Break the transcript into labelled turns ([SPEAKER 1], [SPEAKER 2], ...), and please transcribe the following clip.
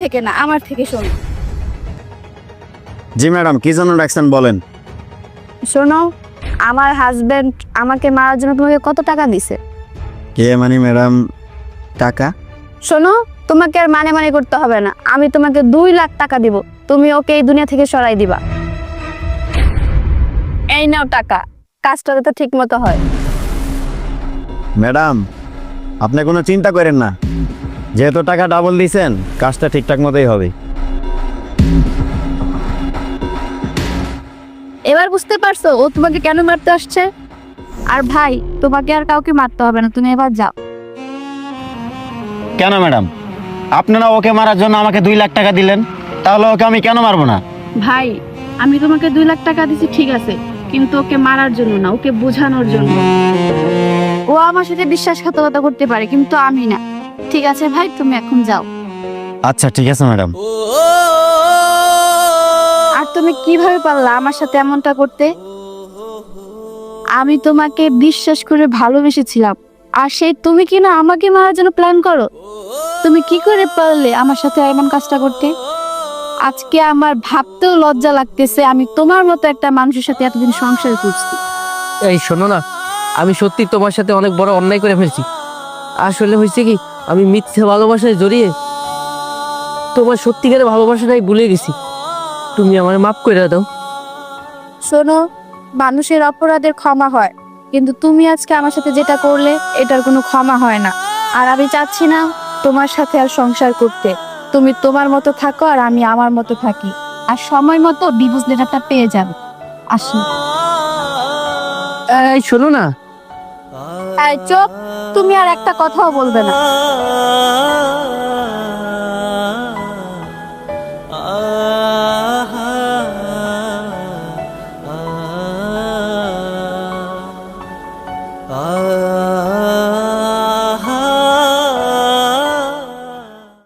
[SPEAKER 1] থেকে না, আমার থেকে শোনো।
[SPEAKER 2] জি ম্যাডাম, কি জন্য ডাকছেন বলেন।
[SPEAKER 1] শোনো, আমার হাজবেন্ড আমাকে মারার জন্য তোমাকে কত টাকা দিছে?
[SPEAKER 2] কে মানে ম্যাডাম? টাকা?
[SPEAKER 1] শোনো, তোমাকে আর মানে করতে হবে না। আমি তোমাকে 2 লাখ টাকা দিব, তুমি ওকে এই দুনিয়া থেকে সরাই দিবা। এই নাও টাকা, কাজটা যাতে ঠিক মতো হয়।
[SPEAKER 2] ম্যাডাম, আপনি কোনো চিন্তা করেন না, যেহেতু টাকা ডাবল দিয়েছেন কাজটা ঠিকঠাক মতোই হবে।
[SPEAKER 1] এবার বুঝতে পারছো ও তোমাকে কেন মারতে আসছে? আর ভাই, তোমাকে আর কাউকে মারতে হবে না, তুমি এবার যাও।
[SPEAKER 2] কেন ম্যাডাম, আপনারা ওকে মারার জন্য আমাকে 2 লাখ টাকা দিলেন, তাহলে ওকে আমি কেন মারবো না?
[SPEAKER 1] ভাই, আমি তোমাকে 2 লাখ টাকা দিছি ঠিক আছে, কিন্তু ওকে মারার জন্য না, ওকে বোঝানোর জন্য। ও আমার সাথে বিশ্বাসঘাতকতা করতে পারে, কিন্তু আমি না। ঠিক আছে ভাই, তুমি এখন যাও।
[SPEAKER 2] আচ্ছা ঠিক আছে ম্যাডাম।
[SPEAKER 1] আর তুমি কিভাবে পারলা আমার সাথে এমনটা করতে? আমি তোমাকে বিশ্বাস করে ভালোবেসেছিলাম, আর সেই তুমি কি না আমাকে মারার জন্য প্ল্যান করো? তুমি কি করে পারলে আমার সাথে এমন কাজটা করতে? আজকে আমার ভাবতেও লজ্জা লাগতেছে, আমি তোমার মতো একটা মানুষের সাথে এতদিন সংসার করছি।
[SPEAKER 3] এই শোনো না, আমি সত্যি তোমার সাথে অনেক বড় অন্যায় করে ফেলছি। আসলে হয়েছে কি, আমি মিথ্যে ভালোবাসায় জড়িয়ে তোমার সত্যিকারের ভালোবাসাটাই ভুলে গেছি। তুমি আমায় মাফ করে দাও।
[SPEAKER 1] শোনো, মানুষের অপরাধের ক্ষমা হয়, কিন্তু তুমি আজকে আমার সাথে যেটা করলে এটার কোনো ক্ষমা হয় না। আর আমি চাচ্ছি না তোমার সাথে আর সংসার করতে। তুমি তোমার মতো থাকো আর আমি আমার মতো থাকি, আর সময় মতো ডিভোর্স লেটারটা পেয়ে যাবে। আসি।
[SPEAKER 3] এই শোনো না,
[SPEAKER 1] এই চুপ, তুমি আর একটা কথাও বলবে না।